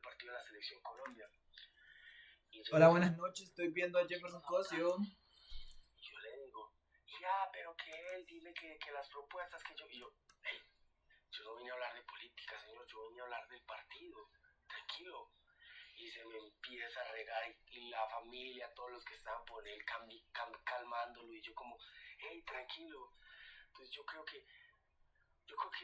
el partido de la Selección Colombia. Hola, buenas noches, estoy viendo a Jefferson Cosio. Yo le digo, ya, pero que él, dile que las propuestas que yo no vine a hablar de política, señor, yo vine a hablar del partido, tranquilo. Y se me empieza a regar y la familia, todos los que estaban por él calmándolo, y yo como, hey, tranquilo. Entonces yo creo que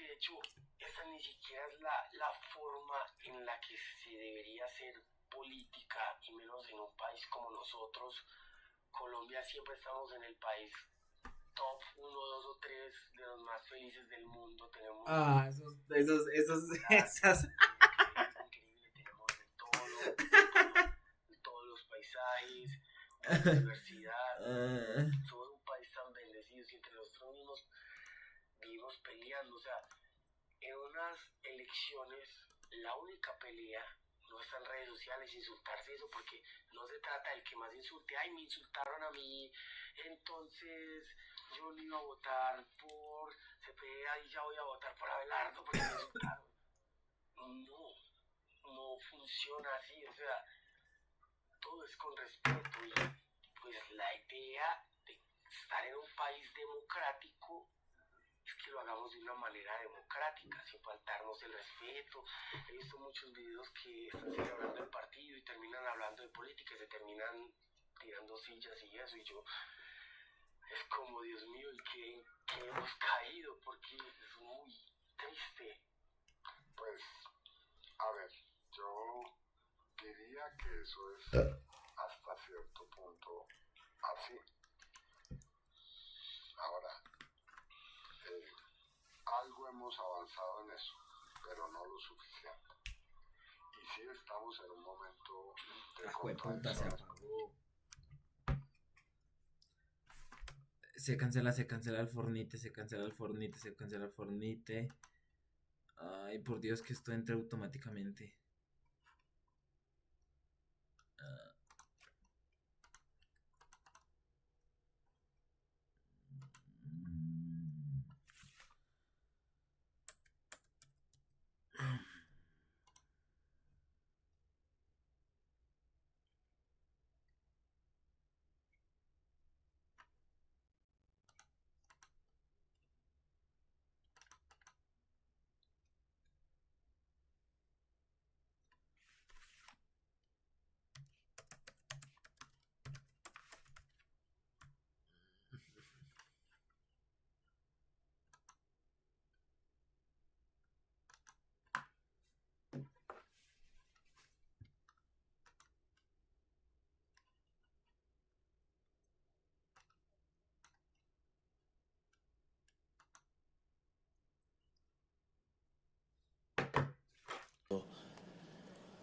de hecho esa ni siquiera es la forma en la que se debería hacer política, y menos en un país como nosotros. Colombia siempre estamos en el país top 1, 2 o 3 de los más felices del mundo. Tenemos esas. es increíble, tenemos de todos los paisajes, de diversidad. Somos un país tan bendecido, y entre nosotros mismos vivimos peleando. O sea, en unas elecciones la única pelea no está en redes sociales, insultarse, eso, porque no se trata del que más insulte. Ay, me insultaron a mí, entonces yo no iba a votar por Cepeda y ya voy a votar por Abelardo porque me insultaron. No funciona así. O sea, todo es con respeto, y pues la idea de estar en un país democrático es que lo hagamos de una manera democrática, sin faltarnos el respeto. He visto muchos videos que están celebrando el partido y terminan hablando de política y se terminan tirando sillas y eso, y yo, es como, Dios mío, ¿y qué hemos caído? Porque es muy triste. Pues, a ver, yo diría que eso es hasta cierto punto así. Ahora, algo hemos avanzado en eso, pero no lo suficiente. Y sí estamos en un momento de Se apagó. Se cancela el Fornite. Ay, por Dios, que esto entre automáticamente.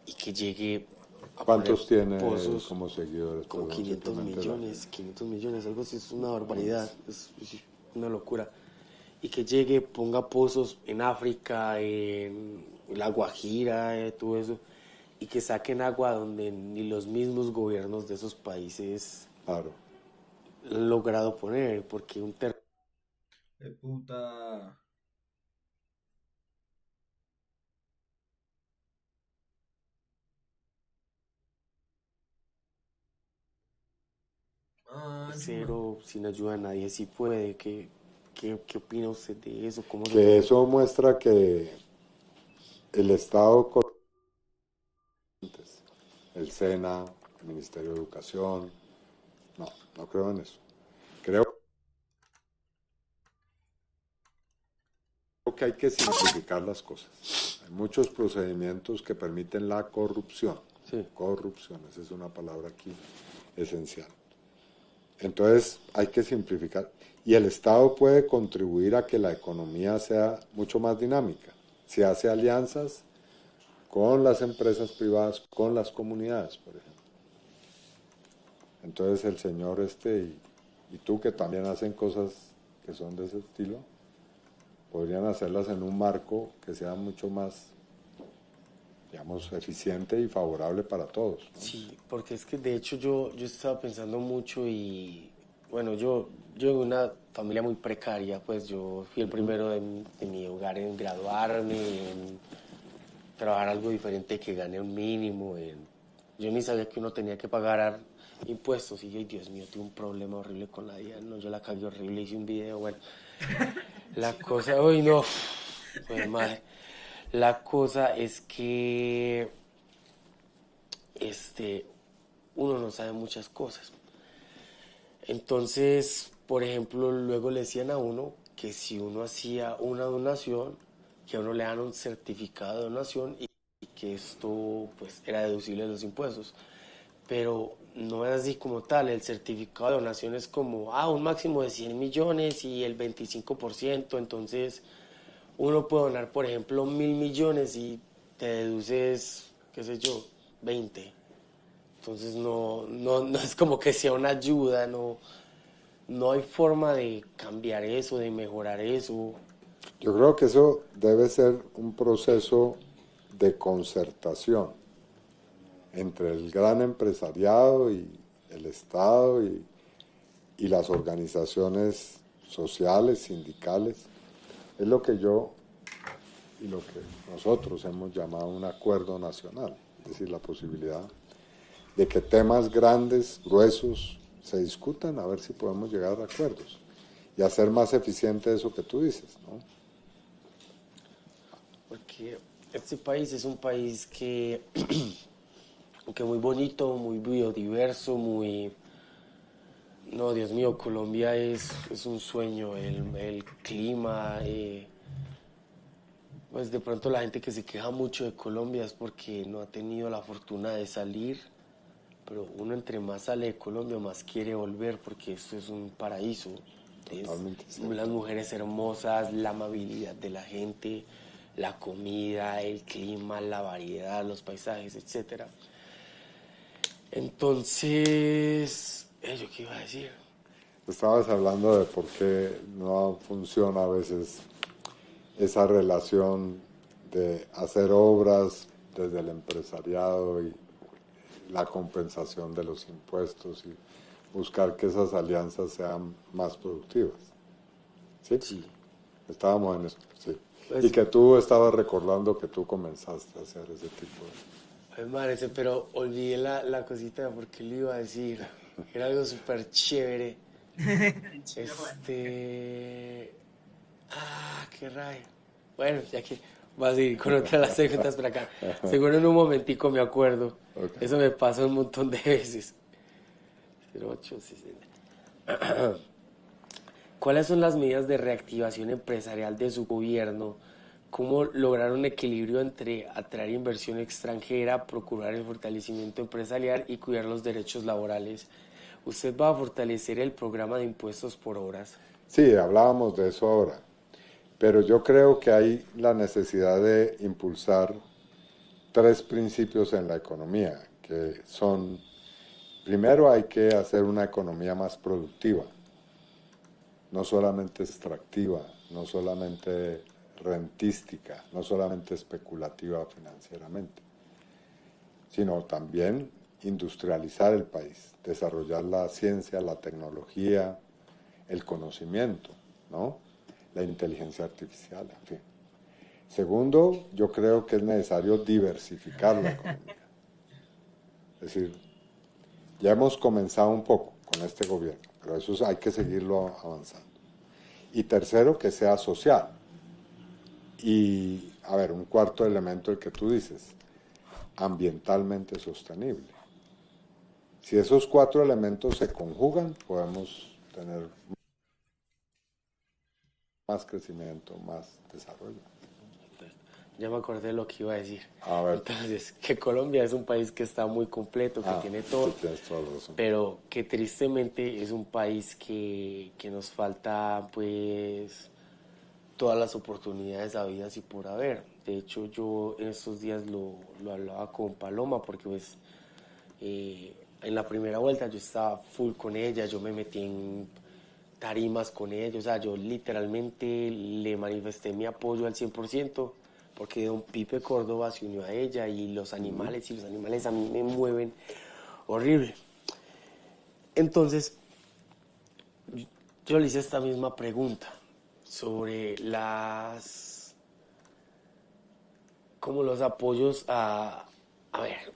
Y que llegue a ¿Cuántos tiene pozos como seguidores? como Perdón, 500 simplemente millones, 500 millones, algo así. Es una barbaridad, es una locura. Y que llegue, ponga pozos en África, en La Guajira, todo eso, y que saquen agua donde ni los mismos gobiernos de esos países Claro. han logrado poner, porque Puta. cero, sin ayuda de nadie, sí puede. ¿Qué opina usted de eso? ¿Cómo se Que puede? eso muestra que el Estado, el SENA, el Ministerio de Educación, no creo en eso. Creo que hay que simplificar las cosas. Hay muchos procedimientos que permiten la corrupción. Sí. Corrupción, esa es una palabra aquí esencial. Entonces hay que simplificar. Y el Estado puede contribuir a que la economía sea mucho más dinámica. Si hace alianzas con las empresas privadas, con las comunidades, por ejemplo. Entonces el señor y tú, que también hacen cosas que son de ese estilo, podrían hacerlas en un marco que sea mucho más, digamos, eficiente y favorable para todos, ¿no? Sí, porque es que de hecho yo estaba pensando mucho, y bueno, yo en una familia muy precaria, pues yo fui el primero de mi hogar en graduarme, trabajar algo diferente que gane un mínimo. Yo ni sabía que uno tenía que pagar impuestos y yo, ay, Dios mío, tuve un problema horrible con la DIAN, no, yo la cagué horrible, hice un video, bueno, la cosa, uy, no, pues madre, la cosa es que, uno no sabe muchas cosas. Entonces, por ejemplo, luego le decían a uno que si uno hacía una donación, que a uno le dan un certificado de donación y que esto pues era deducible de los impuestos. Pero no es así como tal, el certificado de donación es como, un máximo de 100 millones y el 25%, entonces uno puede donar, por ejemplo, 1.000 millones y te deduces, qué sé yo, 20. Entonces no es como que sea una ayuda, no hay forma de cambiar eso, de mejorar eso. Yo creo que eso debe ser un proceso de concertación entre el gran empresariado y el Estado y las organizaciones sociales, sindicales. Es lo que yo y lo que nosotros hemos llamado un acuerdo nacional, es decir, la posibilidad de que temas grandes, gruesos, se discutan a ver si podemos llegar a acuerdos y hacer más eficiente eso que tú dices, ¿no? Porque este país es un país que muy bonito, muy biodiverso, muy... No, Dios mío, Colombia es un sueño, el clima, pues de pronto la gente que se queja mucho de Colombia es porque no ha tenido la fortuna de salir, pero uno entre más sale de Colombia más quiere volver porque esto es un paraíso. Totalmente Las mujeres hermosas, la amabilidad de la gente, la comida, el clima, la variedad, los paisajes, etcétera. Entonces, ¿yo qué iba a decir? Estabas hablando de por qué no funciona a veces esa relación de hacer obras desde el empresariado y la compensación de los impuestos y buscar que esas alianzas sean más productivas. ¿Sí? Sí. Estábamos en eso, sí. Pues, Y que tú estabas recordando que tú comenzaste a hacer ese tipo de... pues madre, pero olvidé la cosita porque le iba a decir. Era algo súper chévere. Qué rayo. Bueno, ya que voy a seguir con otra de las preguntas por acá. Seguro en un momentico me acuerdo. Okay. Eso me pasa un montón de veces. 08, 60. ¿Cuáles son las medidas de reactivación empresarial de su gobierno? ¿Cómo lograr un equilibrio entre atraer inversión extranjera, procurar el fortalecimiento empresarial y cuidar los derechos laborales? ¿Usted va a fortalecer el programa de impuestos por horas? Sí, hablábamos de eso ahora, pero yo creo que hay la necesidad de impulsar tres principios en la economía, que son, primero hay que hacer una economía más productiva, no solamente extractiva, no solamente rentística, no solamente especulativa financieramente, sino también industrializar el país, desarrollar la ciencia, la tecnología, el conocimiento, ¿no? La inteligencia artificial, en fin. Segundo, yo creo que es necesario diversificar la economía. Es decir, ya hemos comenzado un poco con este gobierno, pero eso hay que seguirlo avanzando. Y tercero, que sea social. Y, a ver, un cuarto elemento, el que tú dices, ambientalmente sostenible. Si esos cuatro elementos se conjugan, podemos tener más crecimiento, más desarrollo. Ya me acordé de lo que iba a decir. A ver. Entonces, que Colombia es un país que está muy completo, que tiene todo, pero que tristemente es un país que nos falta, pues, todas las oportunidades habidas y por haber. De hecho, yo en estos días lo hablaba con Paloma, porque, pues, en la primera vuelta yo estaba full con ella, yo me metí en tarimas con ella, o sea, yo literalmente le manifesté mi apoyo al 100%, porque don Pipe Córdoba se unió a ella y los animales a mí me mueven horrible. Entonces, yo le hice esta misma pregunta sobre como los apoyos a ver,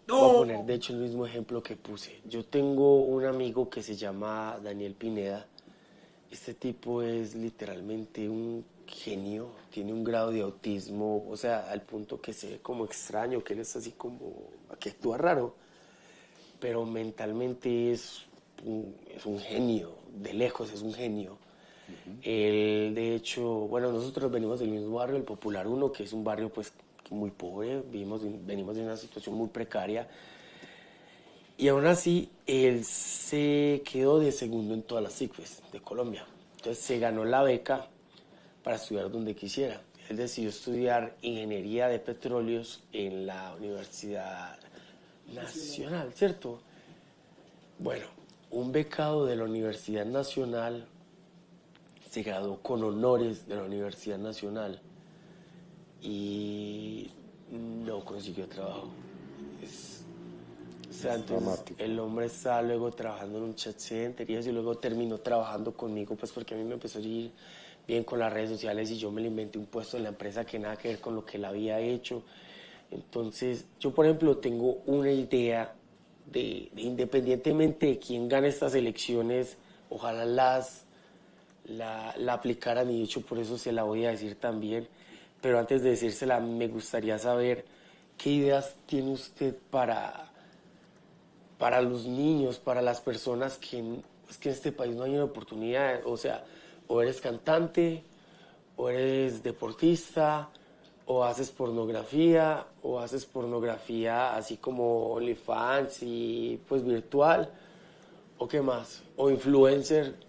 voy a poner de hecho el mismo ejemplo que puse. Yo tengo un amigo que se llama Daniel Pineda. Este tipo es literalmente un genio, tiene un grado de autismo, o sea, al punto que se ve como extraño, que él es así como, que actúa raro, pero mentalmente es un genio, de lejos es un genio. Él, de hecho, bueno, nosotros venimos del mismo barrio, el Popular 1, que es un barrio pues muy pobre, venimos de una situación muy precaria, y aún así él se quedó de segundo en todas las ICFES de Colombia. Entonces se ganó la beca para estudiar donde quisiera. Él decidió estudiar ingeniería de petróleos en la Universidad Nacional, ¿cierto? Bueno, un becado de la Universidad Nacional se graduó con honores de la Universidad Nacional y no consiguió trabajo. O sea, entonces Dramático. el hombre está luego trabajando en un chat center y eso, y luego terminó trabajando conmigo, pues porque a mí me empezó a ir bien con las redes sociales y yo me le inventé un puesto en la empresa que nada que ver con lo que él había hecho. Entonces, yo por ejemplo tengo una idea de independientemente de quién gane estas elecciones, ojalá la aplicaran y de hecho por eso se la voy a decir también. Pero antes de decírsela, me gustaría saber qué ideas tiene usted para los niños, para las personas es que en este país no hay una oportunidad, o sea, o eres cantante, o eres deportista, o haces pornografía así como OnlyFans y pues virtual, o qué más, o influencer,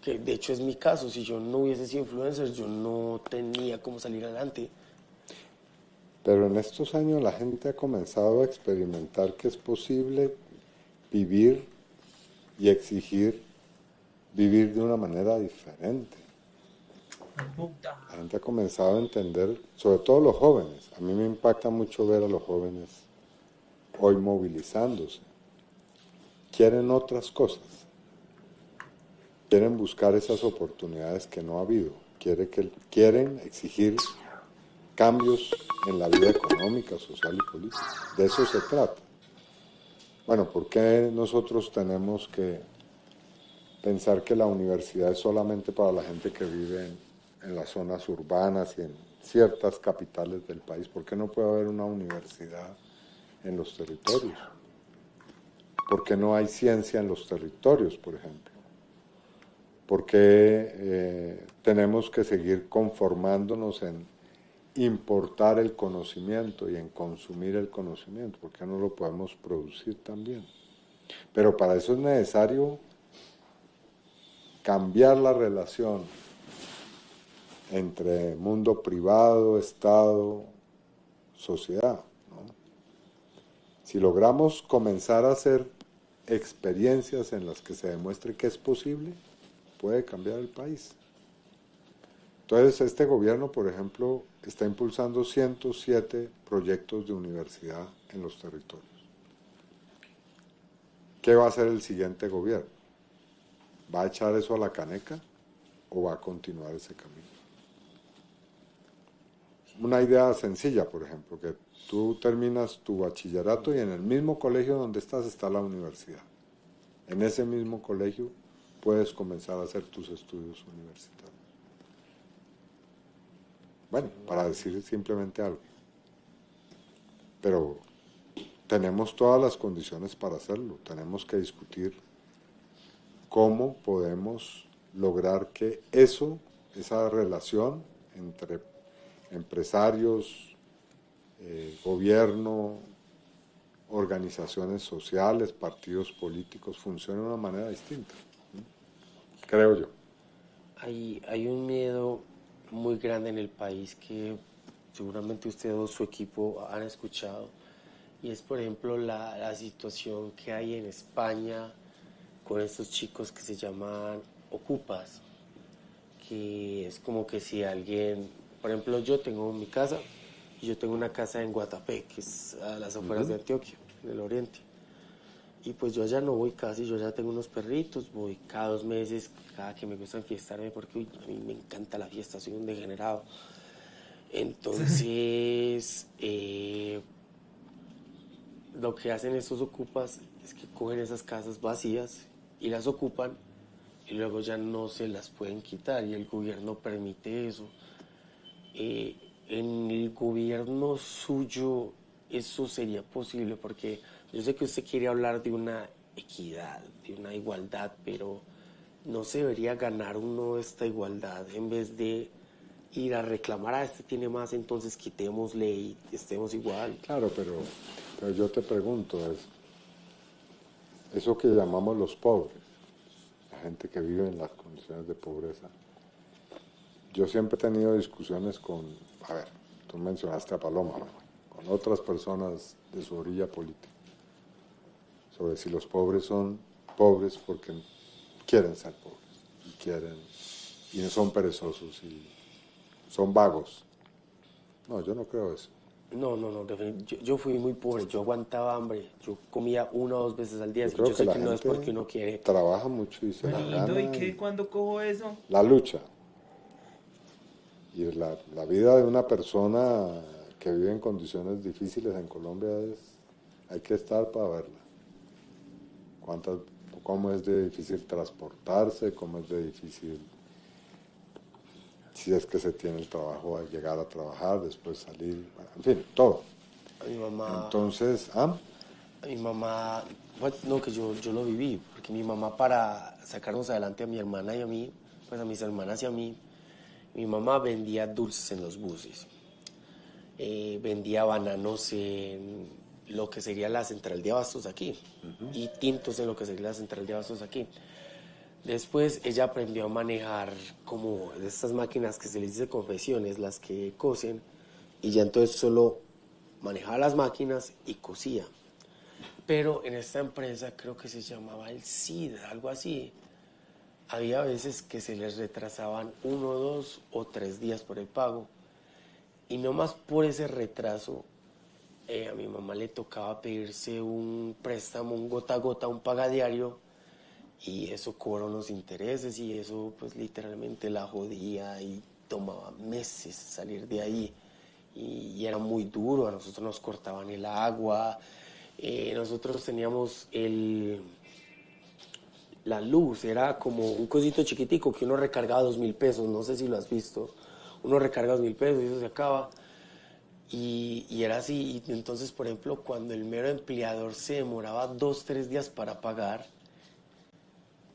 que de hecho es mi caso, si yo no hubiese sido influencer, yo no tenía cómo salir adelante. Pero en estos años la gente ha comenzado a experimentar que es posible vivir y exigir vivir de una manera diferente. La gente ha comenzado a entender, sobre todo los jóvenes. A mí me impacta mucho ver a los jóvenes hoy movilizándose. Quieren otras cosas. Quieren buscar esas oportunidades que no ha habido. Quieren exigir cambios en la vida económica, social y política. De eso se trata. Bueno, ¿por qué nosotros tenemos que pensar que la universidad es solamente para la gente que vive en las zonas urbanas y en ciertas capitales del país? ¿Por qué no puede haber una universidad en los territorios? ¿Por qué no hay ciencia en los territorios, por ejemplo? ¿Por qué tenemos que seguir conformándonos en importar el conocimiento y en consumir el conocimiento? ¿Por qué no lo podemos producir también? Pero para eso es necesario cambiar la relación entre mundo privado, Estado, sociedad, ¿no? Si logramos comenzar a hacer experiencias en las que se demuestre que es posible, puede cambiar el país. Entonces, este gobierno, por ejemplo, está impulsando 107 proyectos de universidad en los territorios. ¿Qué va a hacer el siguiente gobierno? ¿Va a echar eso a la caneca o va a continuar ese camino? Una idea sencilla, por ejemplo, que tú terminas tu bachillerato y en el mismo colegio donde estás está la universidad. En ese mismo colegio puedes comenzar a hacer tus estudios universitarios. Bueno, para decir simplemente algo. Pero tenemos todas las condiciones para hacerlo. Tenemos que discutir cómo podemos lograr que esa relación entre empresarios, gobierno, organizaciones sociales, partidos políticos, funcione de una manera distinta, creo yo. Hay un miedo muy grande en el país que seguramente usted o su equipo han escuchado, y es por ejemplo la situación que hay en España con estos chicos que se llaman ocupas, que es como que si alguien, por ejemplo yo tengo mi casa y yo tengo una casa en Guatapé, que es a las afueras de Antioquia, en el oriente. Y pues yo allá no voy casi, yo ya tengo unos perritos, voy cada 2 meses, cada que me gusta enfiestarme, porque uy, a mí me encanta la fiesta, soy un degenerado. Entonces, lo que hacen estos ocupas es que cogen esas casas vacías y las ocupan y luego ya no se las pueden quitar y el gobierno permite eso. En el gobierno suyo eso sería posible porque yo sé que usted quiere hablar de una equidad, de una igualdad, pero no se debería ganar uno esta igualdad en vez de ir a reclamar a este tiene más, entonces quitémosle y estemos igual. Claro, pero yo te pregunto, eso que llamamos los pobres, la gente que vive en las condiciones de pobreza, yo siempre he tenido discusiones a ver, tú mencionaste a Paloma, ¿no? Con otras personas de su orilla política, sobre si los pobres son pobres porque quieren ser pobres y no son perezosos y son vagos. No, yo no creo eso. No, yo fui muy pobre, yo aguantaba hambre, yo comía 1 o 2 veces al día, Yo así creo yo que sé la que no es gente porque uno quiere. trabaja mucho y se la Lindo, ¿y gana. qué? ¿Cuándo cojo eso? La lucha. Y la vida de una persona que vive en condiciones difíciles en Colombia hay que estar para verla. Cómo es de difícil transportarse, cómo es de difícil, si es que se tiene el trabajo, a llegar a trabajar, después salir, bueno, en fin, todo. A mi mamá, Entonces, a mi mamá, bueno, no, que yo lo viví, porque mi mamá para sacarnos adelante a mi hermana y a mí, pues a mis hermanas y a mí, mi mamá vendía dulces en los buses, vendía bananos en lo que sería la central de abastos aquí, y tintos en lo que sería la central de abastos aquí. Después ella aprendió a manejar como de estas máquinas que se les dice confecciones, las que cosen, y ya entonces solo manejaba las máquinas y cosía. Pero en esta empresa creo que se llamaba el SIDA, algo así. Había veces que se les retrasaban 1, 2 o 3 días por el pago. Y no más por ese retraso, a mi mamá le tocaba pedirse un préstamo, un gota a gota, un pagadiario, y eso cobra unos intereses y eso pues literalmente la jodía y tomaba meses salir de ahí. Y era muy duro, a nosotros nos cortaban el agua, nosotros teníamos la luz, era como un cosito chiquitico que uno recargaba 2.000 pesos, no sé si lo has visto, uno recarga 2.000 pesos y eso se acaba. Y era así, y entonces por ejemplo cuando el mero empleador se demoraba 2, 3 días para pagar,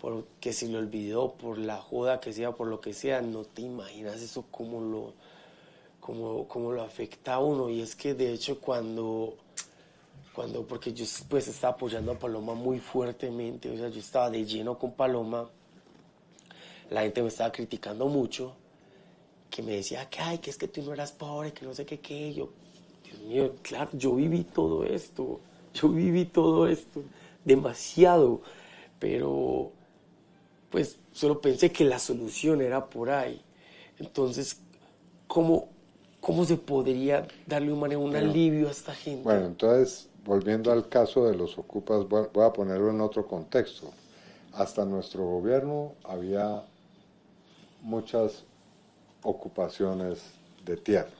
porque se le olvidó por la joda que sea, por lo que sea, no te imaginas eso cómo lo afecta a uno. Y es que de hecho porque yo pues estaba apoyando a Paloma muy fuertemente, o sea, yo estaba de lleno con Paloma, la gente me estaba criticando mucho, que me decía que, ay, que es que tú no eras pobre, que no sé qué, yo, Dios mío, claro, yo viví todo esto, demasiado, pero pues solo pensé que la solución era por ahí. Entonces, ¿cómo, cómo se podría darle un alivio a esta gente? bueno, entonces, volviendo al caso de los ocupas, voy a ponerlo en otro contexto. Hasta nuestro gobierno había muchas ocupaciones de tierras.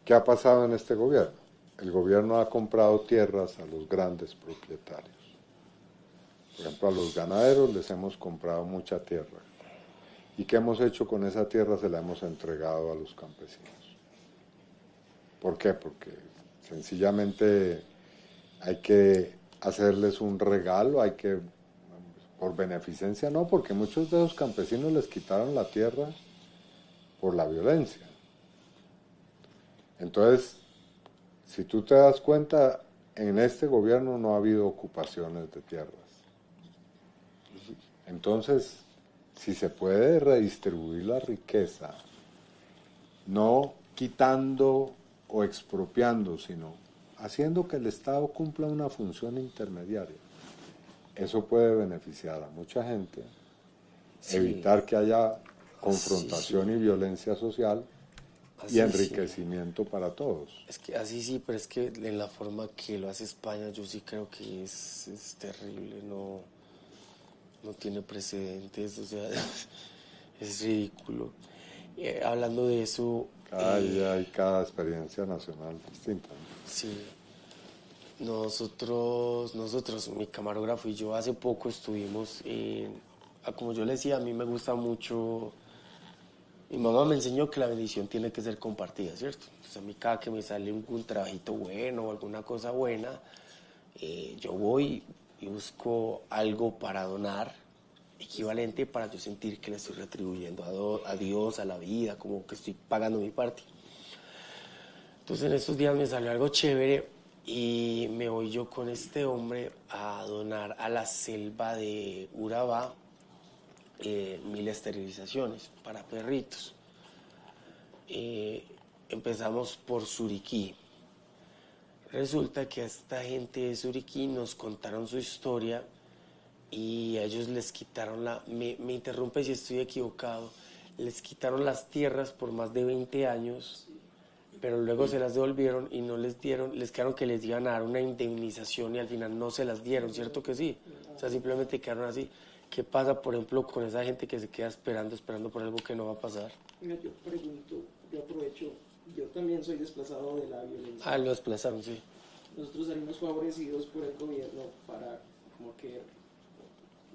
¿Qué ha pasado en este gobierno? El gobierno ha comprado tierras a los grandes propietarios. Por ejemplo, a los ganaderos les hemos comprado mucha tierra. ¿Y qué hemos hecho con esa tierra? Se la hemos entregado a los campesinos. ¿Por qué? Porque sencillamente hay que hacerles un regalo, por beneficencia no, porque muchos de esos campesinos les quitaron la tierra por la violencia. Entonces, si tú te das cuenta, en este gobierno no ha habido ocupaciones de tierras. Entonces, si se puede redistribuir la riqueza, no quitando o expropiando, sino haciendo que el Estado cumpla una función intermediaria, eso puede beneficiar a mucha gente, Sí. evitar que haya confrontación y violencia social y Así enriquecimiento para todos. Es que así sí, pero es que en la forma que lo hace España yo sí creo que es terrible, no tiene precedentes, o sea, es ridículo. Hablando de eso, Cada día hay cada experiencia nacional distinta, ¿no? sí, nosotros, mi camarógrafo y yo hace poco estuvimos como yo le decía, a mí me gusta mucho, mi mamá me enseñó que la bendición tiene que ser compartida, ¿cierto? Entonces a mí cada que me sale un trabajito bueno o alguna cosa buena, yo voy y busco algo para donar, equivalente para yo sentir que le estoy retribuyendo a Dios, a la vida, como que estoy pagando mi parte. Entonces en estos días me salió algo chévere y me voy yo con este hombre a donar a la selva de Urabá 1000 esterilizaciones para perritos. Empezamos por Suriquí. Resulta que a esta gente de Suriquí nos contaron su historia y a ellos les quitaron me interrumpe si estoy equivocado, les quitaron las tierras por más de 20 años, pero luego se las devolvieron y no les dieron, les quedaron que les iban a dar una indemnización y al final no se las dieron, ¿cierto que sí? O sea, simplemente quedaron así. ¿Qué pasa, por ejemplo, con esa gente que se queda esperando por algo que no va a pasar? Mira, yo pregunto, yo aprovecho, yo también soy desplazado de la violencia. Ah, lo desplazaron, sí. Nosotros salimos favorecidos por el gobierno para como que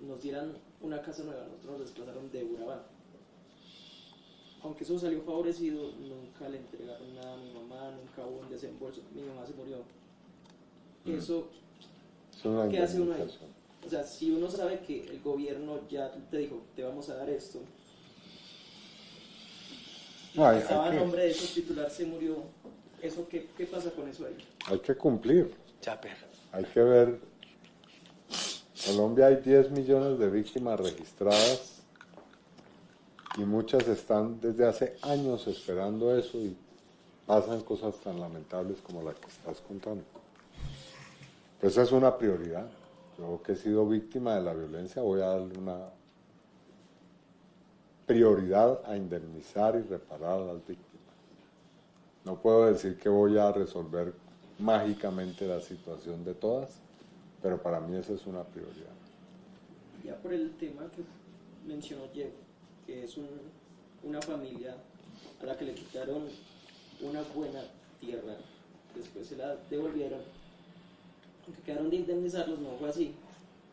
nos dieran una casa nueva. Nosotros nos desplazaron de Urabá. Aunque eso salió favorecido, nunca le entregaron nada a mi mamá, nunca hubo un desembolso. Mi mamá se murió. Eso, ¿qué hace uno ahí? O sea, si uno sabe que el gobierno ya te dijo, te vamos a dar esto, No, estaba a nombre de eso, el titular se murió, ¿eso qué pasa con eso ahí? hay que cumplir. Ya, perro. Hay que ver. Colombia hay 10 millones de víctimas registradas y muchas están desde hace años esperando eso y pasan cosas tan lamentables como la que estás contando. Pues esa es una prioridad. Yo que he sido víctima de la violencia voy a darle una prioridad a indemnizar y reparar a las víctimas. No puedo decir que voy a resolver mágicamente la situación de todas, pero para mí esa es una prioridad. Ya por el tema que mencionó Jeff, que es una familia a la que le quitaron una buena tierra, después se la devolvieron, aunque quedaron de indemnizarlos, no fue así.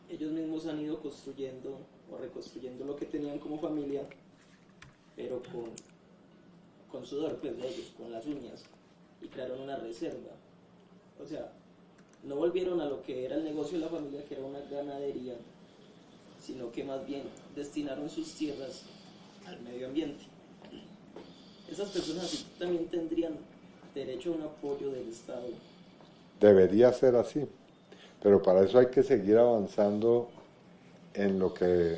Ellos mismos han ido construyendo o reconstruyendo lo que tenían como familia, pero con sudor pues, de ellos, con las uñas, y crearon una reserva. O sea, no volvieron a lo que era el negocio de la familia, que era una ganadería, sino que más bien destinaron sus tierras al medio ambiente. Esas personas sí también tendrían derecho a un apoyo del Estado. Debería ser así, pero para eso hay que seguir avanzando en lo que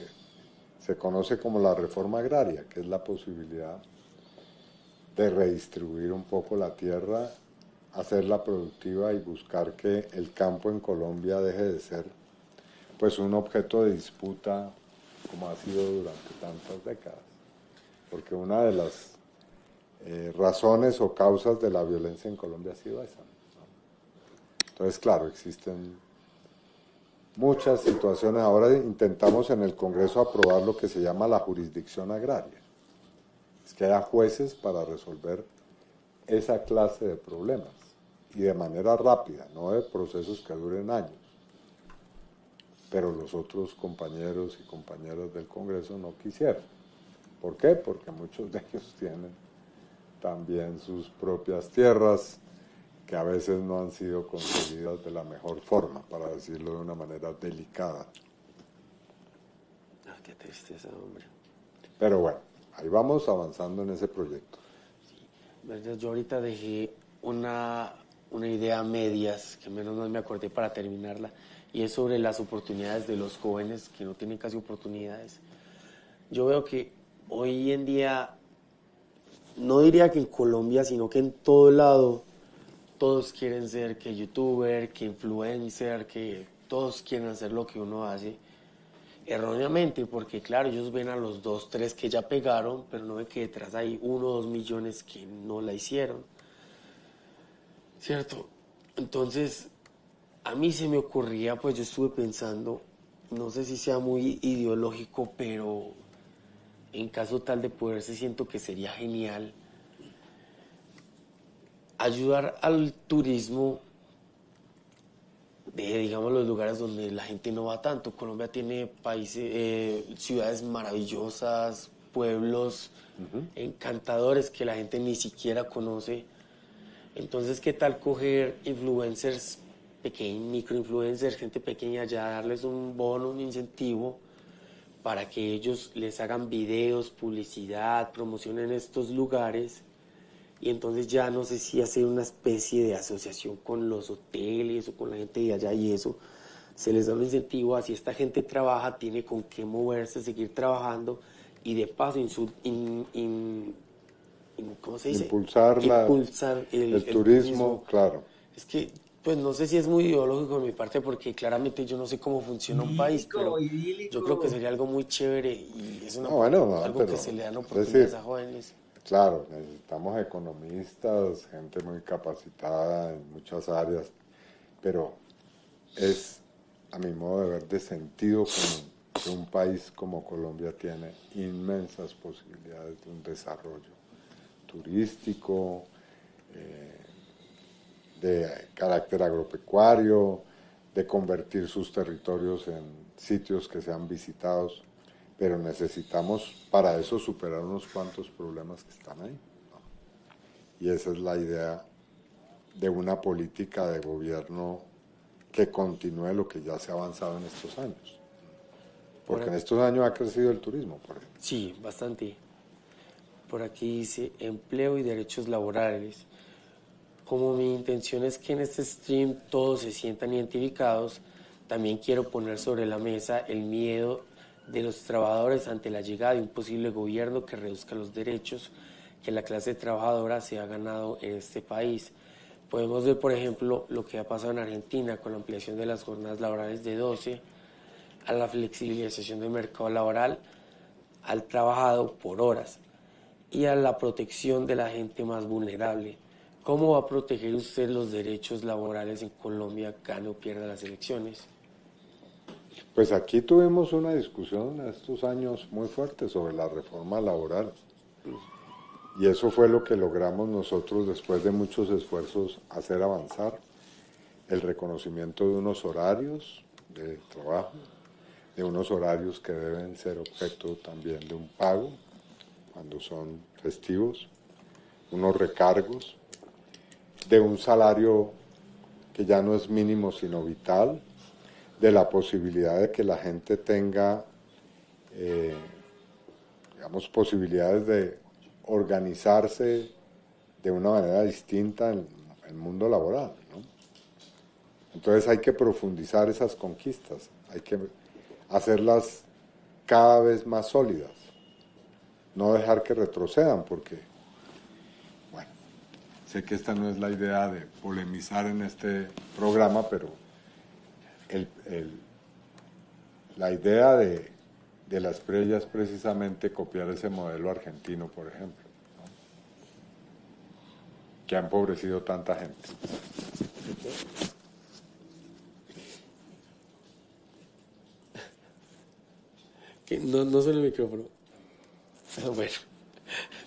se conoce como la reforma agraria, que es la posibilidad de redistribuir un poco la tierra, hacerla productiva y buscar que el campo en Colombia deje de ser pues un objeto de disputa como ha sido durante tantas décadas. Porque una de las razones o causas de la violencia en Colombia ha sido esa, ¿no? Entonces, claro, existen muchas situaciones. Ahora intentamos en el Congreso aprobar lo que se llama la jurisdicción agraria. Es que haya jueces para resolver esa clase de problemas y de manera rápida, no de procesos que duren años. Pero los otros compañeros y compañeras del Congreso no quisieron. ¿Por qué? Porque muchos de ellos tienen también sus propias tierras que a veces no han sido conseguidas de la mejor forma, para decirlo de una manera delicada. Ah, qué tristeza, hombre. Pero bueno, ahí vamos avanzando en ese proyecto. ¿Verdad? Yo ahorita dejé una idea a medias, que menos mal me acordé para terminarla, y es sobre las oportunidades de los jóvenes que no tienen casi oportunidades. Yo veo que hoy en día, no diría que en Colombia, sino que en todo lado, todos quieren ser que youtuber, que influencer, que todos quieren hacer lo que uno hace. Erróneamente, porque claro, ellos ven a los 2, 3 que ya pegaron, pero no ven que detrás hay 1 o 2 millones que no la hicieron. ¿Cierto? Entonces, a mí se me ocurría, pues yo estuve pensando, no sé si sea muy ideológico, pero en caso tal de poderse, siento que sería genial ayudar al turismo de, digamos, los lugares donde la gente no va tanto. Colombia tiene países, ciudades maravillosas, pueblos encantadores que la gente ni siquiera conoce. Entonces, ¿qué tal coger influencers pequeños, microinfluencers, gente pequeña, ya darles un bono, un incentivo para que ellos les hagan videos, publicidad, promocionen estos lugares? Y entonces ya no sé si hacer una especie de asociación con los hoteles o con la gente de allá, y eso se les da un incentivo, así esta gente trabaja, tiene con qué moverse, seguir trabajando, y de paso ¿cómo se dice? Impulsar el turismo, claro. Es que, pues no sé si es muy ideológico de mi parte, porque claramente yo no sé cómo funciona un país, pero yo creo que sería algo muy chévere, y es algo que se le dan oportunidades a jóvenes. Claro, necesitamos economistas, gente muy capacitada en muchas áreas, pero es, a mi modo de ver, de sentido común que un país como Colombia tiene inmensas posibilidades de un desarrollo turístico, de carácter agropecuario, de convertir sus territorios en sitios que sean visitados, pero necesitamos para eso superar unos cuantos problemas que están ahí, ¿no? Y esa es la idea de una política de gobierno que continúe lo que ya se ha avanzado en estos años. Porque en estos años ha crecido el turismo, por ejemplo. Sí, bastante. Por aquí dice empleo y derechos laborales. Como mi intención es que en este stream todos se sientan identificados, también quiero poner sobre la mesa el miedo de los trabajadores ante la llegada de un posible gobierno que reduzca los derechos que la clase trabajadora se ha ganado en este país. Podemos ver, por ejemplo, lo que ha pasado en Argentina con la ampliación de las jornadas laborales de 12, a la flexibilización del mercado laboral, al trabajado por horas y a la protección de la gente más vulnerable. ¿Cómo va a proteger usted los derechos laborales en Colombia, gane o pierda las elecciones? Pues aquí tuvimos una discusión en estos años muy fuerte sobre la reforma laboral. Y eso fue lo que logramos nosotros, después de muchos esfuerzos, hacer avanzar. El reconocimiento de unos horarios de trabajo, de unos horarios que deben ser objeto también de un pago cuando son festivos, unos recargos, de un salario que ya no es mínimo sino vital, de la posibilidad de que la gente tenga, digamos, posibilidades de organizarse de una manera distinta en el mundo laboral, ¿no? Entonces hay que profundizar esas conquistas, hay que hacerlas cada vez más sólidas, no dejar que retrocedan, porque, bueno, sé que esta no es la idea de polemizar en este programa, pero la idea de la estrella es precisamente copiar ese modelo argentino, por ejemplo, ¿no? Que ha empobrecido tanta gente. No suena el micrófono. Bueno,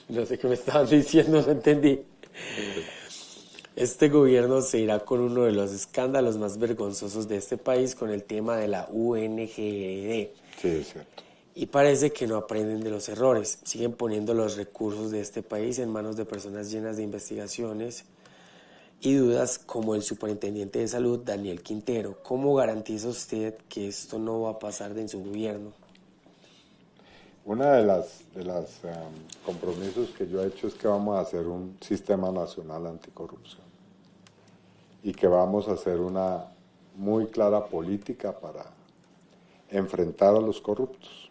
no sé qué me estaban diciendo, no entendí. Este gobierno se irá con uno de los escándalos más vergonzosos de este país, con el tema de la UNGD. Sí, es cierto. Y parece que no aprenden de los errores. Siguen poniendo los recursos de este país en manos de personas llenas de investigaciones y dudas, como el superintendente de salud, Daniel Quintero. ¿Cómo garantiza usted que esto no va a pasar en su gobierno? Una de las compromisos que yo he hecho es que vamos a hacer un sistema nacional anticorrupción y que vamos a hacer una muy clara política para enfrentar a los corruptos.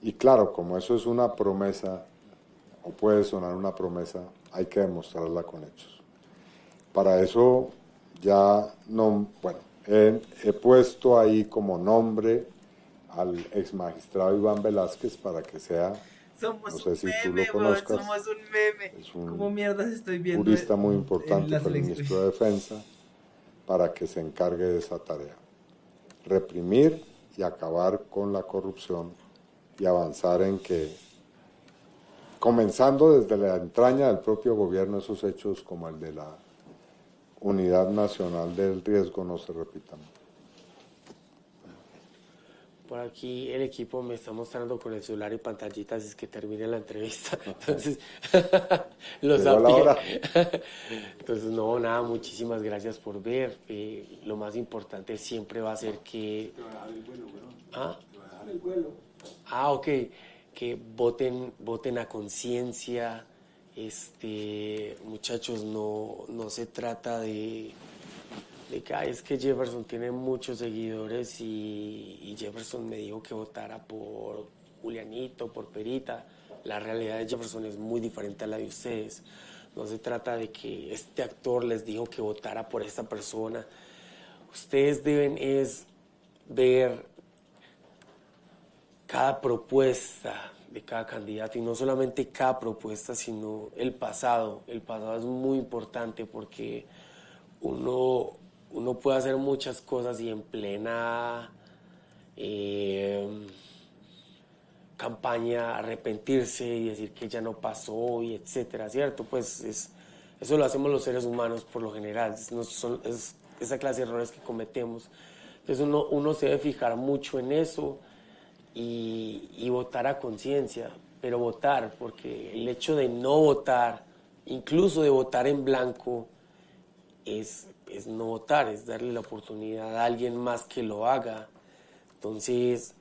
Y claro, como eso es una promesa, o puede sonar una promesa, hay que demostrarla con hechos. Para eso ya no, bueno, he puesto ahí como nombre al ex magistrado Iván Velázquez para que sea, Somos no sé si un tú meme, lo conozcas, somos un meme. es un ¿Cómo mierdas estoy viendo jurista muy en importante las para el elecciones? ministro de Defensa, para que se encargue de esa tarea. Reprimir y acabar con la corrupción y avanzar en que comenzando desde la entraña del propio gobierno, esos hechos como el de la unidad nacional del riesgo no se repitan. Por aquí el equipo me está mostrando con el celular y pantallitas es que termine la entrevista. Entonces, lo Llegó la sabía. hora. Entonces, no, nada, muchísimas gracias por ver. Lo más importante siempre va a ser que... ¿Ah? Ok. Que voten a conciencia. Muchachos, no se trata de que "Ay, es que Jefferson tiene muchos seguidores y Jefferson me dijo que votara por Julianito, por Perita". La realidad de Jefferson es muy diferente a la de ustedes. No se trata de que este actor les dijo que votara por esta persona. Ustedes deben es ver cada propuesta de cada candidato, y no solamente cada propuesta, sino el pasado. El pasado es muy importante porque uno puede hacer muchas cosas y en plena campaña arrepentirse y decir que ya no pasó y etcétera, ¿cierto? Pues eso lo hacemos los seres humanos por lo general, es esa clase de errores que cometemos. Entonces uno se debe fijar mucho en eso y votar a conciencia, pero votar, porque el hecho de no votar, incluso de votar en blanco, es no votar, es darle la oportunidad a alguien más que lo haga. Entonces,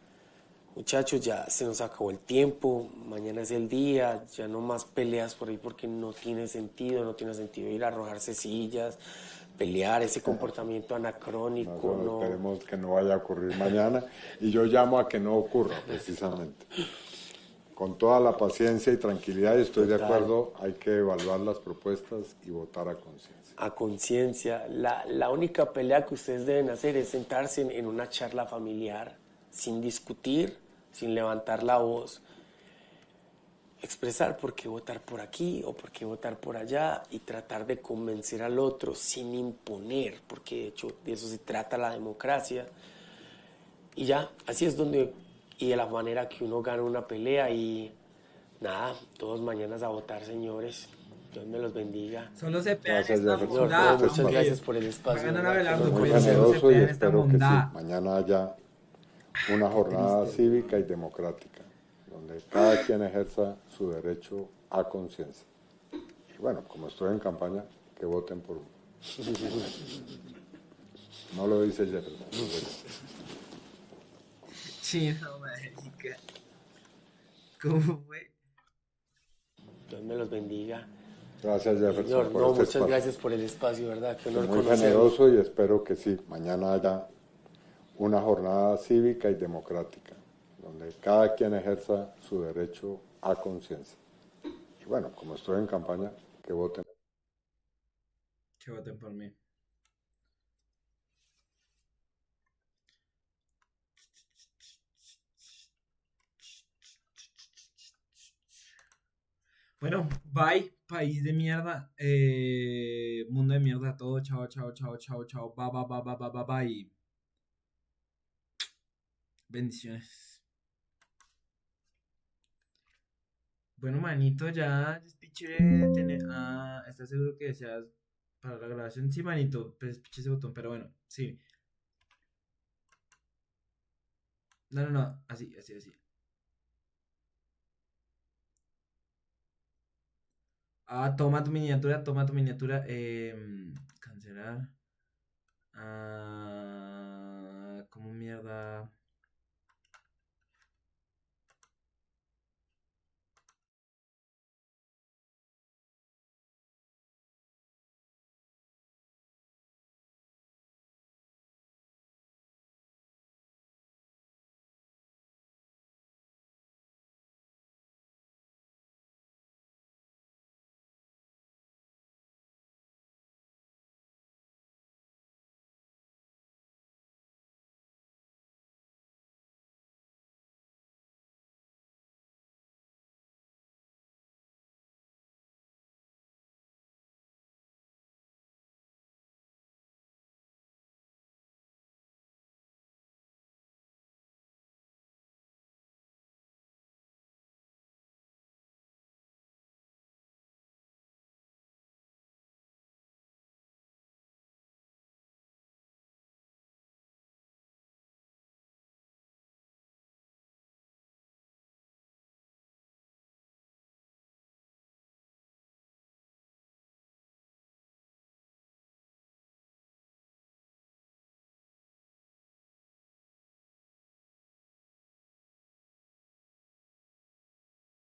muchachos, ya se nos acabó el tiempo, mañana es el día, ya no más peleas por ahí porque no tiene sentido ir a arrojarse sillas, pelear, ese comportamiento anacrónico, no. Esperemos que no vaya a ocurrir mañana y yo llamo a que no ocurra, precisamente. Con toda la paciencia y tranquilidad, y estoy de acuerdo, hay que evaluar las propuestas y votar a conciencia. A conciencia. La única pelea que ustedes deben hacer es sentarse en una charla familiar, sin discutir, sin levantar la voz, expresar por qué votar por aquí o por qué votar por allá y tratar de convencer al otro sin imponer, porque de hecho de eso se trata la democracia. Y ya, así es y de la manera que uno gana una pelea. Y nada, todos mañanas a votar, señores. Dios me los bendiga. Solo se pegan Gracias, esta Jefferson. Señor, bondad. muchas hombre. gracias por el espacio. Vayan a ¿verdad? Abelardo, Que no- Muy pues, solo generoso se y pegan esta espero que sí, bondad. mañana haya una jornada cívica y democrática, donde cada quien ejerza su derecho a conciencia. Y bueno, como estoy en campaña, que voten por uno. No lo dice Jefferson. Chino, marica. ¿Cómo fue? Dios me los bendiga. Gracias, Jefferson, Señor, por no, este muchas espacio. gracias por el espacio, ¿verdad? Qué honor Muy conocerlo. generoso y espero que sí, mañana haya una jornada cívica y democrática, donde cada quien ejerza su derecho a conciencia. Y bueno, como estoy en campaña, que voten. Que voten por mí. Bueno, bye, país de mierda, mundo de mierda, todo, chao, chao, chao, chao, chao, bye. Bendiciones. Bueno, manito, ya es piche tener. Ah, ¿estás seguro que deseas para la grabación? Sí, manito, pues piche ese botón, pero bueno, sí. No, así. Ah, toma tu miniatura. Cancelar. Ah, ¿cómo mierda?